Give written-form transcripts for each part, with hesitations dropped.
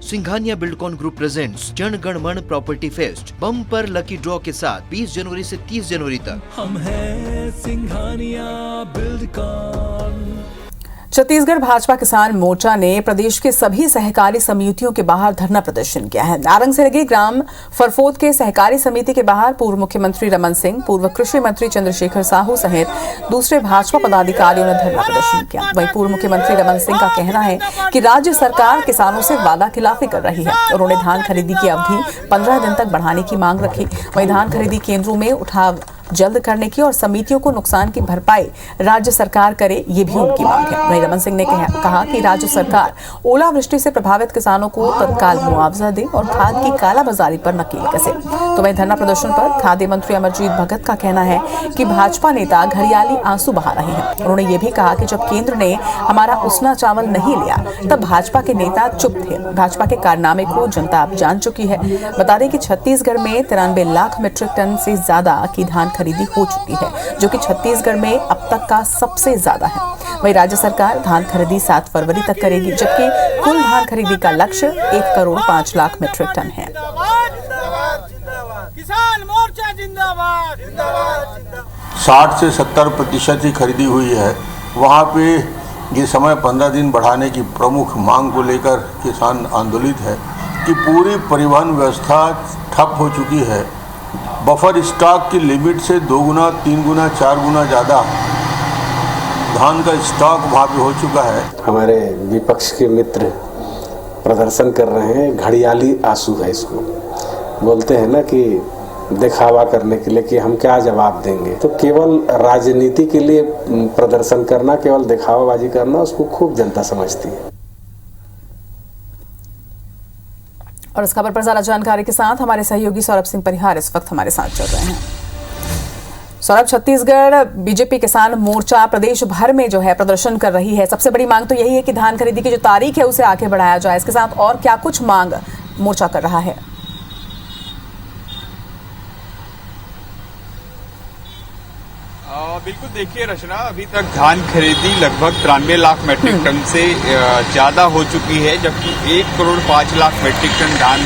Singhania Buildcon group presents Jana Gana मन property fest bumper lucky draw के साथ 20 जनवरी से 30 जनवरी तक। हम हैं सिंघानिया बिल्डकॉन। छत्तीसगढ़ भाजपा किसान मोर्चा ने प्रदेश के सभी सहकारी समितियों के बाहर धरना प्रदर्शन किया है। नारंग से लगे ग्राम फरफोद के सहकारी समिति के बाहर पूर्व मुख्यमंत्री रमन सिंह, पूर्व कृषि मंत्री चंद्रशेखर साहू सहित दूसरे भाजपा पदाधिकारियों ने धरना प्रदर्शन किया। वहीं पूर्व मुख्यमंत्री रमन सिंह का कहना है कि राज्य सरकार किसानों से वादा खिलाफी कर रही है। उन्होंने धान खरीदी की अवधि 15 दिन तक बढ़ाने की मांग रखी। वहीं धान खरीदी केंद्रों में उठाव जल्द करने की और समितियों को नुकसान की भरपाई राज्य सरकार करे, ये भी उनकी मांग है। वहीं रमन सिंह ने कहा कि राज्य सरकार ओलावृष्टि से प्रभावित किसानों को तत्काल मुआवजा दे और खाद की कालाबाजारी पर नकेल कसे। तो वहीं धरना प्रदर्शन पर खाद्य मंत्री अमरजीत भगत का कहना है कि भाजपा नेता घड़ियाली आंसू बहा रहे हैं। उन्होंने ये भी कहा कि जब केंद्र ने हमारा उसना चावल नहीं लिया तब भाजपा के नेता चुप थे। भाजपा के कारनामे को जनता अब जान चुकी है। बता दें कि छत्तीसगढ़ में 93 लाख मीट्रिक टन से ज्यादा की धान खरीदी हो चुकी है, जो कि छत्तीसगढ़ में अब तक का सबसे ज्यादा है। वहीं राज्य सरकार धान खरीदी 7 फरवरी तक करेगी, जबकि कुल धान खरीदी का लक्ष्य 1 करोड़ 5 लाख मीट्रिक टन है। किसान मोर्चा जिंदाबाद। 60 से 70% ही खरीदी हुई है। वहाँ पे ये समय 15 दिन बढ़ाने की प्रमुख मांग को लेकर किसान आंदोलित है कि पूरी परिवहन व्यवस्था ठप हो चुकी है। बफर स्टॉक की लिमिट से 2 गुना, 3 गुना, 4 गुना ज़्यादा धान का स्टॉक वहाँ पे हो चुका है। हमारे विपक्ष के मित्र प्रदर्शन कर रहे हैं, घड़ियाली आंसू है इसको बोलते हैं ना कि दिखावा करने के लिए कि हम क्या जवाब देंगे। तो केवल राजनीति के लिए प्रदर्शन करना, केवल दिखावाबाजी करना, उसको खूब जनता समझती है। और इस खबर पर ज्यादा जानकारी के साथ हमारे सहयोगी सौरभ सिंह परिहार इस वक्त हमारे साथ चल रहे हैं। सौरभ, छत्तीसगढ़ बीजेपी किसान मोर्चा प्रदेश भर में जो है प्रदर्शन कर रही है। सबसे बड़ी मांग तो यही है कि धान खरीदी की जो तारीख है उसे आगे बढ़ाया जाए। इसके साथ और क्या कुछ मांग मोर्चा कर रहा है? बिल्कुल, देखिए रचना, अभी तक धान खरीदी लगभग 93 लाख मीट्रिक टन से ज्यादा हो चुकी है, जबकि 1 करोड़ 5 लाख मीट्रिक टन धान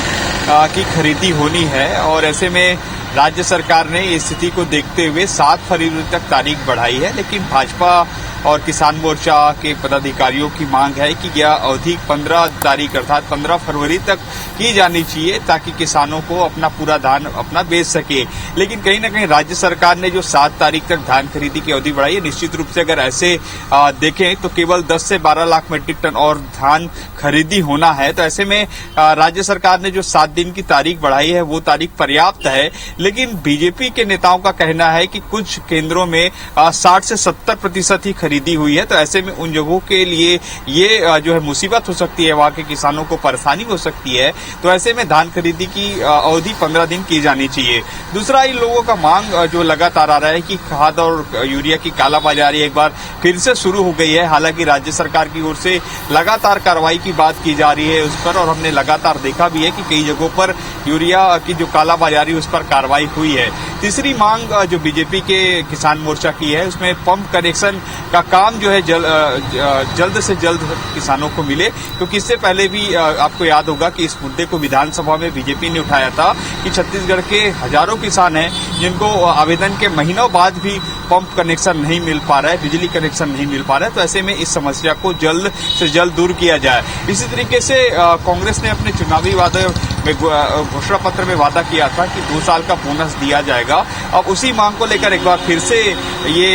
की खरीदी होनी है। और ऐसे में राज्य सरकार ने इस स्थिति को देखते हुए 7 फरवरी तक तारीख बढ़ाई है। लेकिन भाजपा और किसान मोर्चा के पदाधिकारियों की मांग है कि यह अवधि 15 तारीख अर्थात 15 फरवरी तक की जानी चाहिए, ताकि किसानों को अपना पूरा धान अपना बेच सके। लेकिन कहीं न कहीं राज्य सरकार ने जो 7 तारीख तक धान खरीदी की अवधि बढ़ाई है, निश्चित रूप से अगर ऐसे देखें तो केवल 10 से 12 लाख मीट्रिक टन और धान खरीदी होना है। तो ऐसे में राज्य सरकार ने जो 7 दिन की तारीख बढ़ाई है वो तारीख पर्याप्त है। लेकिन बीजेपी के नेताओं का कहना है कि कुछ केंद्रों में 60 से 70% ही खरीदी हुई है। तो ऐसे में उन जगहों के लिए ये जो है मुसीबत हो सकती है, वहां के किसानों को परेशानी हो सकती है। तो ऐसे में धान खरीदी की अवधि 15 दिन की जानी चाहिए। दूसरा, इन लोगों का मांग जो लगातार आ रहा है कि खाद और यूरिया की कालाबाजारी एक बार फिर से शुरू हो गई है। हालांकि राज्य सरकार की ओर से लगातार कार्रवाई की बात की जा रही है उस पर, और हमने लगातार देखा भी है कि कई जगहों पर यूरिया की जो कालाबाजारी उस पर कार्रवाई हुई है। तीसरी मांग जो बीजेपी के किसान मोर्चा की है, उसमें पंप कनेक्शन का काम जो है जल्द से जल्द किसानों को मिले, क्योंकि इससे पहले भी आपको याद होगा कि इस मुद्दे को विधानसभा में बीजेपी ने उठाया था कि छत्तीसगढ़ के हजारों किसान हैं जिनको आवेदन के महीनों बाद भी पंप कनेक्शन नहीं मिल पा रहा है, बिजली कनेक्शन नहीं मिल पा रहा है। तो ऐसे में इस समस्या को जल्द से जल्द दूर किया जाए। इसी तरीके से कांग्रेस ने अपने चुनावी वादे में घोषणा पत्र में वादा किया था कि 2 साल का बोनस दिया जाएगा। अब उसी मांग को लेकर एक बार फिर से ये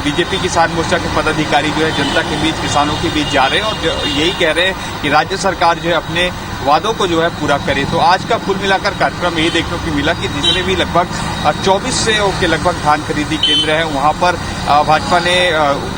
बीजेपी किसान मोर्चा के पदाधिकारी जो है जनता के बीच, किसानों के बीच जा रहे हैं और यही कह रहे हैं कि राज्य सरकार जो है अपने वादों को जो है पूरा करे। तो आज का कुल मिलाकर कार्यक्रम यही देखने को मिला कि जितने भी लगभग 24 के लगभग धान खरीदी केंद्र हैं, वहां पर भाजपा ने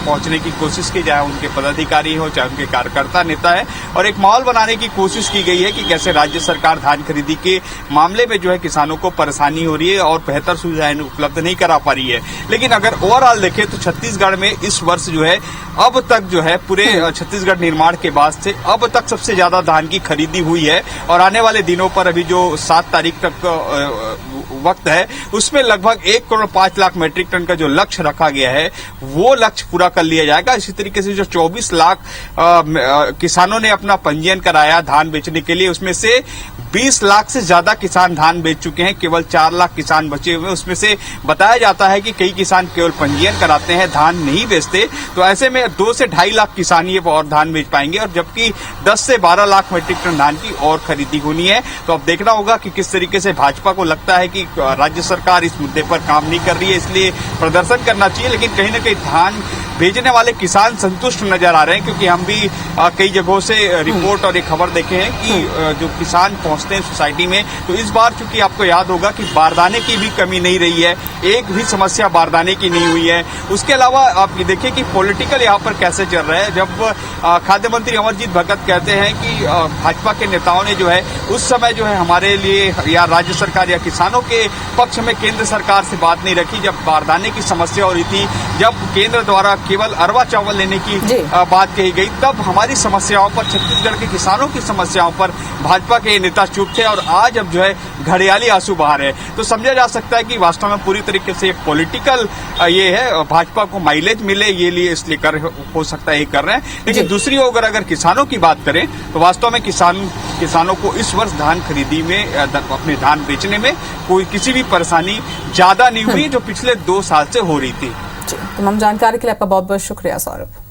पहुंचने की कोशिश की, चाहे उनके पदाधिकारी हो, चाहे उनके कार्यकर्ता नेता है, और एक माहौल बनाने की कोशिश की गई है कि कैसे राज्य सरकार धान खरीदी के मामले में जो है किसानों को परेशानी हो रही है और बेहतर सुविधाएं उपलब्ध नहीं करा पा रही है। लेकिन अगर ओवरऑल देखें तो छत्तीसगढ़ में इस वर्ष जो है अब तक जो है पूरे छत्तीसगढ़ निर्माण के बाद से अब तक सबसे ज्यादा धान की खरीदी हुई है। और आने वाले दिनों पर अभी जो 7 तारीख तक वक्त है उसमें लगभग 1 करोड़ 5 लाख मैट्रिक टन का जो लक्ष्य रखा गया है वो लक्ष्य पूरा कर लिया जाएगा। इसी तरीके से जो 24 लाख किसानों ने अपना पंजीयन कराया धान बेचने के लिए, उसमें से 20 लाख से ज्यादा किसान धान बेच चुके हैं, केवल 4 लाख किसान बचे हुए हैं। उसमें से बताया जाता है कि कई किसान केवल पंजीयन कराते हैं, धान नहीं बेचते। तो ऐसे में 2 से 2.5 लाख किसान ये और धान बेच पाएंगे, और जबकि 10 से 12 लाख मैट्रिक टन धान की और खरीदी होनी है। तो अब देखना होगा कि किस तरीके से भाजपा को लगता है कि राज्य सरकार इस मुद्दे पर काम नहीं कर रही है, इसलिए प्रदर्शन करना चाहिए। लेकिन कहीं न कहीं धान भेजने वाले किसान संतुष्ट नजर आ रहे हैं, क्योंकि हम भी कई जगहों से रिपोर्ट और एक खबर देखे हैं कि जो किसान पहुंचते हैं सोसाइटी में, तो इस बार चूंकि आपको याद होगा कि बारदाने की भी कमी नहीं रही है, एक भी समस्या बारदाने की नहीं हुई है। उसके अलावा आप ये देखिए कि पॉलिटिकल यहाँ पर कैसे चल रहा है। जब खाद्य मंत्री अमरजीत भगत कहते हैं कि भाजपा के नेताओं ने जो है उस समय जो है हमारे लिए या राज्य सरकार या किसानों के पक्ष में केंद्र सरकार से बात नहीं रखी, जब बारदाने की समस्या हो रही थी, जब केंद्र द्वारा केवल अरवा चावल लेने की बात कही गई, तब हमारी समस्याओं पर, छत्तीसगढ़ के किसानों की समस्याओं पर भाजपा के नेता चुप थे, और आज अब जो है घड़ियाली आंसू बहा रहे हैं। तो समझा जा सकता है कि वास्तव में पूरी तरीके से पॉलिटिकल ये है, भाजपा को माइलेज मिले ये लिए इसलिए हो सकता है ये कर रहे हैं। लेकिन दूसरी ओर अगर किसानों की बात करें तो वास्तव में किसानों को इस वर्ष धान खरीदी में, अपने धान बेचने में कोई किसी भी परेशानी ज्यादा नहीं हुई जो पिछले 2 साल से हो रही थी। तमाम जानकारी के लिए आपका बहुत बहुत शुक्रिया सौरभ।